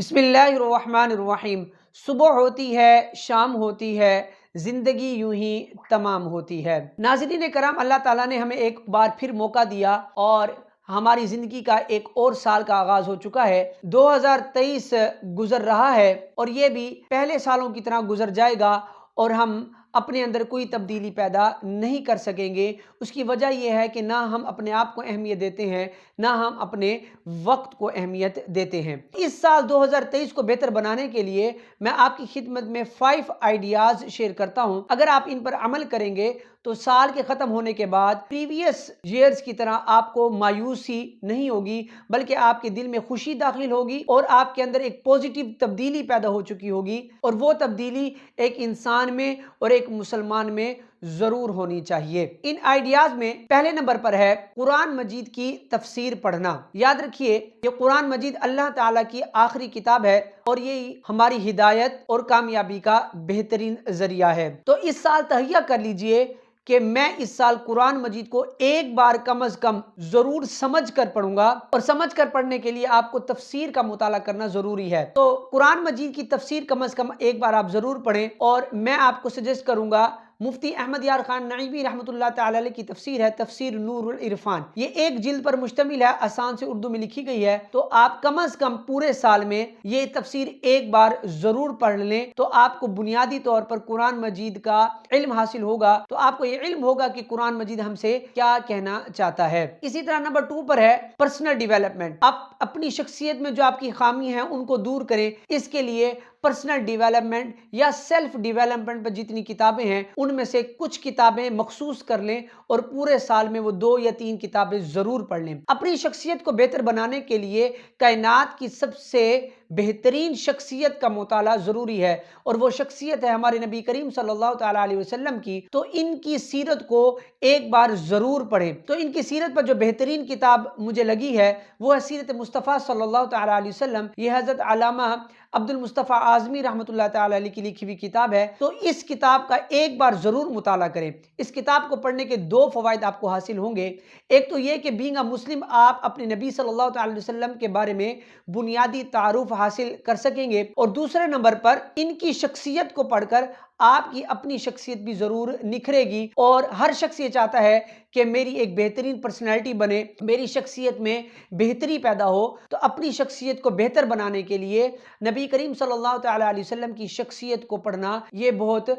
بسم اللہ الرحمن الرحیم۔ صبح ہوتی ہے، شام ہوتی ہے، زندگی یوں ہی تمام ہوتی ہے۔ ناظرین کرام، اللہ تعالیٰ نے ہمیں ایک بار پھر موقع دیا اور ہماری زندگی کا ایک اور سال کا آغاز ہو چکا ہے۔ 2023 گزر رہا ہے اور یہ بھی پہلے سالوں کی طرح گزر جائے گا اور ہم اپنے اندر کوئی تبدیلی پیدا نہیں کر سکیں گے۔ اس کی وجہ یہ ہے کہ نہ ہم اپنے آپ کو اہمیت دیتے ہیں، نہ ہم اپنے وقت کو اہمیت دیتے ہیں۔ اس سال 2023 کو بہتر بنانے کے لیے میں آپ کی خدمت میں 5 آئیڈیاز شیئر کرتا ہوں۔ اگر آپ ان پر عمل کریں گے تو سال کے ختم ہونے کے بعد پریویس ایئرز کی طرح آپ کو مایوسی نہیں ہوگی، بلکہ آپ کے دل میں خوشی داخل ہوگی اور آپ کے اندر ایک پوزیٹیو تبدیلی پیدا ہو چکی ہوگی، اور وہ تبدیلی ایک انسان میں اور ایک مسلمان میں ضرور ہونی چاہیے۔ ان آئیڈیاز میں پہلے نمبر پر ہے قرآن مجید کی تفسیر پڑھنا۔ یاد رکھیے کہ قرآن مجید اللہ تعالیٰ کی آخری کتاب ہے اور یہ ہماری ہدایت اور کامیابی کا بہترین ذریعہ ہے۔ تو اس سال تہیہ کر لیجئے کہ میں اس سال قرآن مجید کو ایک بار کم از کم ضرور سمجھ کر پڑھوں گا، اور سمجھ کر پڑھنے کے لیے آپ کو تفسیر کا مطالعہ کرنا ضروری ہے۔ تو قرآن مجید کی تفسیر کم از کم ایک بار آپ ضرور پڑھیں، اور میں آپ کو سجیسٹ کروں گا مفتی احمد یار خان نعیمی رحمۃ اللہ تعالی علیہ کی تفسیر ہے، تفسیر نور العرفان۔ یہ ایک جلد پر مشتمل ہے، آسان سے اردو میں لکھی گئی ہے۔ تو آپ کم از کم پورے سال میں یہ تفسیر ایک بار ضرور پڑھ لیں، تو آپ کو بنیادی طور پر قرآن مجید کا علم حاصل ہوگا، تو آپ کو یہ علم ہوگا کہ قرآن مجید ہم سے کیا کہنا چاہتا ہے۔ اسی طرح نمبر 2 پر ہے پرسنل ڈیولپمنٹ۔ آپ اپنی شخصیت میں جو آپ کی خامی ہیں ان کو دور کریں۔ اس کے لیے پرسنل ڈیولپمنٹ یا سیلف ڈیولپمنٹ پر جتنی کتابیں ہیں ان میں سے کچھ کتابیں مخصوص کر لیں، اور پورے سال میں وہ 2 یا 3 کتابیں ضرور پڑھ لیں۔ اپنی شخصیت کو بہتر بنانے کے لیے کائنات کی سب سے بہترین شخصیت کا مطالعہ ضروری ہے، اور وہ شخصیت ہے ہمارے نبی کریم صلی اللہ تعالیٰ علیہ وسلم کی۔ تو ان کی سیرت کو ایک بار ضرور پڑھیں۔ تو ان کی سیرت پر جو بہترین کتاب مجھے لگی ہے وہ ہے سیرت مصطفیٰ صلی اللہ تعالیٰ علیہ وسلم۔ یہ حضرت علامہ عبد المصطفیٰ اعظمی رحمۃ اللہ تعالیٰ علیہ کی لکھی ہوئی کتاب ہے۔ تو اس کتاب کا ایک بار ضرور مطالعہ کریں۔ اس کتاب کو پڑھنے کے 2 فوائد آپ کو حاصل ہوں گے۔ ایک تو یہ کہ بینگ اے مسلم آپ اپنے نبی صلی اللہ تعالیٰ علیہ وسلم کے بارے میں بنیادی تعارف حاصل کر سکیں گے، اور دوسرے نمبر پر ان کی شخصیت کو پڑھ کر آپ کی اپنی شخصیت بھی ضرور نکھرے گی، اور ہر شخص یہ چاہتا ہے کہ میری ایک بہترین پرسنالٹی بنے، میری شخصیت میں بہتری پیدا ہو۔ تو اپنی شخصیت کو بہتر بنانے کے لیے نبی کریم صلی اللہ تعالیٰ علیہ وسلم کی شخصیت کو پڑھنا یہ بہت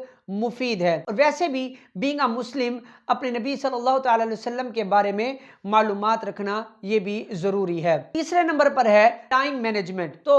مفید ہے۔ اور ویسے بھی بینگ اے مسلم اپنے نبی صلی اللہ تعالیٰ علیہ وسلم کے بارے میں معلومات رکھنا یہ بھی ضروری ہے۔ تیسرے نمبر پر ہے ٹائم مینجمنٹ۔ تو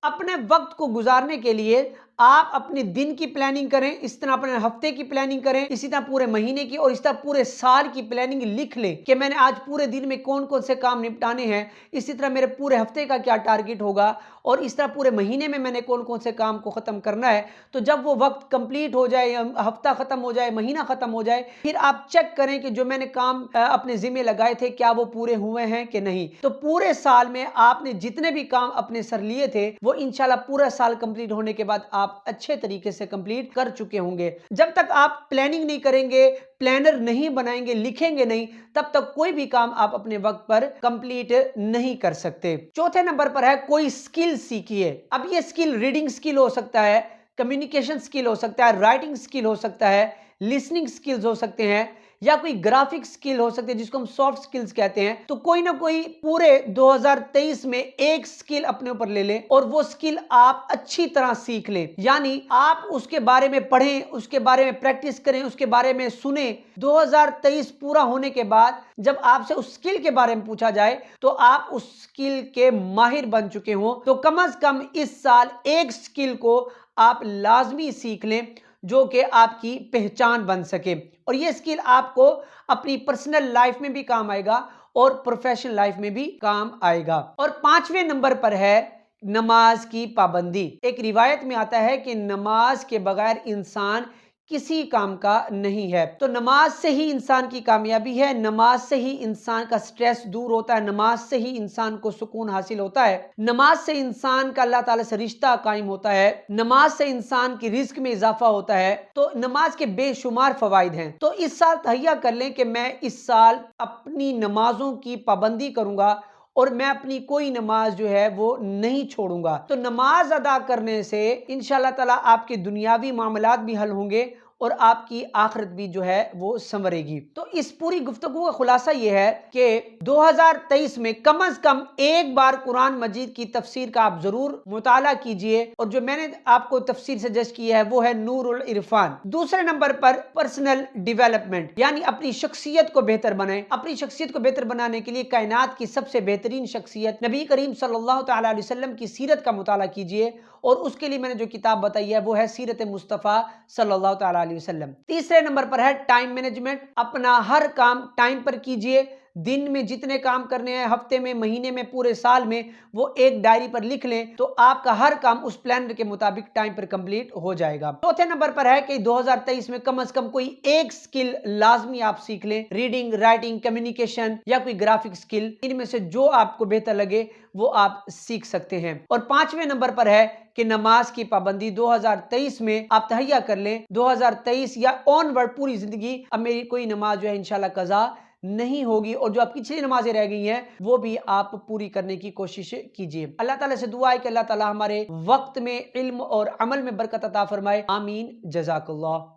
اپنے وقت کو گزارنے کے لیے آپ اپنے دن کی پلاننگ کریں، اس طرح اپنے ہفتے کی پلاننگ کریں، اسی طرح پورے مہینے کی، اور اس طرح پورے سال کی پلاننگ لکھ لیں کہ میں نے آج پورے دن میں کون کون سے کام نپٹانے ہیں، اسی طرح میرے پورے ہفتے کا کیا ٹارگٹ ہوگا، اور اس طرح پورے مہینے میں نے کون کون سے کام کو ختم کرنا ہے۔ تو جب وہ وقت کمپلیٹ ہو جائے، ہفتہ ختم ہو جائے، مہینہ ختم ہو جائے، پھر آپ چیک کریں کہ جو میں نے کام اپنے ذمہ لگائے تھے کیا وہ پورے ہوئے ہیں کہ نہیں۔ تو پورے سال میں آپ نے جتنے بھی کام اپنے سر لیے تھے وہ انشاءاللہ پورا سال کمپلیٹ ہونے کے بعد آپ اچھے طریقے سے کمپلیٹ کر چکے ہوں گے۔ جب تک آپ پلاننگ نہیں کریں گے، پلانر نہیں بنائیں گے، لکھیں گے نہیں، تب تک کوئی بھی کام آپ اپنے وقت پر کمپلیٹ نہیں کر سکتے۔ چوتھے نمبر پر ہے کوئی سکل سیکھیے۔ اب یہ سکل ریڈنگ سکل ہو سکتا ہے، کمیونیکیشن سکل ہو سکتا ہے، رائٹنگ سکل ہو سکتا ہے، لسننگ سکلز ہو سکتے ہیں، یا کوئی گرافک سکل ہو سکتے ہیں جس کو ہم سافٹ سکلز کہتے ہیں۔ تو کوئی نہ کوئی پورے 2023 میں ایک سکل اپنے اوپر لے لیں، اور وہ سکل آپ اچھی طرح سیکھ لیں، یعنی آپ اس کے بارے میں پڑھیں، اس کے بارے میں پریکٹس کریں، اس کے بارے میں سنیں۔ 2023 پورا ہونے کے بعد جب آپ سے اس سکل کے بارے میں پوچھا جائے تو آپ اس سکل کے ماہر بن چکے ہوں۔ تو کم از کم اس سال ایک سکل کو آپ لازمی سیکھ لیں جو کہ آپ کی پہچان بن سکے، اور یہ سکل آپ کو اپنی پرسنل لائف میں بھی کام آئے گا اور پروفیشنل لائف میں بھی کام آئے گا۔ اور 5ویں نمبر پر ہے نماز کی پابندی۔ ایک روایت میں آتا ہے کہ نماز کے بغیر انسان کسی کام کا نہیں ہے۔ تو نماز سے ہی انسان کی کامیابی ہے، نماز سے ہی انسان کا سٹریس دور ہوتا ہے، نماز سے ہی انسان کو سکون حاصل ہوتا ہے، نماز سے انسان کا اللہ تعالیٰ سے رشتہ قائم ہوتا ہے، نماز سے انسان کی رزق میں اضافہ ہوتا ہے۔ تو نماز کے بے شمار فوائد ہیں۔ تو اس سال تہیہ کر لیں کہ میں اس سال اپنی نمازوں کی پابندی کروں گا، اور میں اپنی کوئی نماز جو ہے وہ نہیں چھوڑوں گا۔ تو نماز ادا کرنے سے انشاءاللہ تعالیٰ آپ کے دنیاوی معاملات بھی حل ہوں گے اور آپ کی آخرت بھی جو ہے وہ سنورے گی۔ تو اس پوری گفتگو کا خلاصہ یہ ہے کہ 2023 میں کم از کم ایک بار قرآن مجید کی تفسیر کا آپ ضرور مطالعہ کیجئے، اور جو میں نے آپ کو تفسیر سجیسٹ کی ہے وہ ہے نور العرفان۔ دوسرے نمبر پر پرسنل ڈیولپمنٹ، یعنی اپنی شخصیت کو بہتر بنائیں۔ اپنی شخصیت کو بہتر بنانے کے لیے کائنات کی سب سے بہترین شخصیت نبی کریم صلی اللہ تعالیٰ علیہ وسلم کی سیرت کا مطالعہ کیجئے، اور اس کے لیے میں نے جو کتاب بتائی ہے وہ ہے سیرت مصطفیٰ صلی اللہ تعالیٰ علیہ وسلم۔ تیسرے نمبر پر ہے ٹائم مینجمنٹ، اپنا ہر کام ٹائم پر کیجئے۔ دن میں جتنے کام کرنے ہیں، ہفتے میں، مہینے میں، پورے سال میں، وہ ایک ڈائری پر لکھ لیں تو آپ کا ہر کام اس پلانر کے مطابق ٹائم پر کمپلیٹ ہو جائے گا۔ چوتھے نمبر پر ہے کہ 2023 میں کم از کم کوئی ایک سکل لازمی آپ سیکھ لیں، ریڈنگ، رائٹنگ، کمیونیکیشن یا کوئی گرافک سکل، ان میں سے جو آپ کو بہتر لگے وہ آپ سیکھ سکتے ہیں۔ اور پانچویں نمبر پر ہے کہ نماز کی پابندی 2023 میں آپ تہیہ کر لیں۔ 2023 یا آن ورڈ پوری زندگی اب میری کوئی نماز جو ہے انشاءاللہ قضا نہیں ہوگی، اور جو آپ کی پچھلی نمازیں رہ گئی ہیں وہ بھی آپ پوری کرنے کی کوشش کیجیے۔ اللہ تعالیٰ سے دعا ہے کہ اللہ تعالیٰ ہمارے وقت میں علم اور عمل میں برکت عطا فرمائے۔ آمین۔ جزاک اللہ۔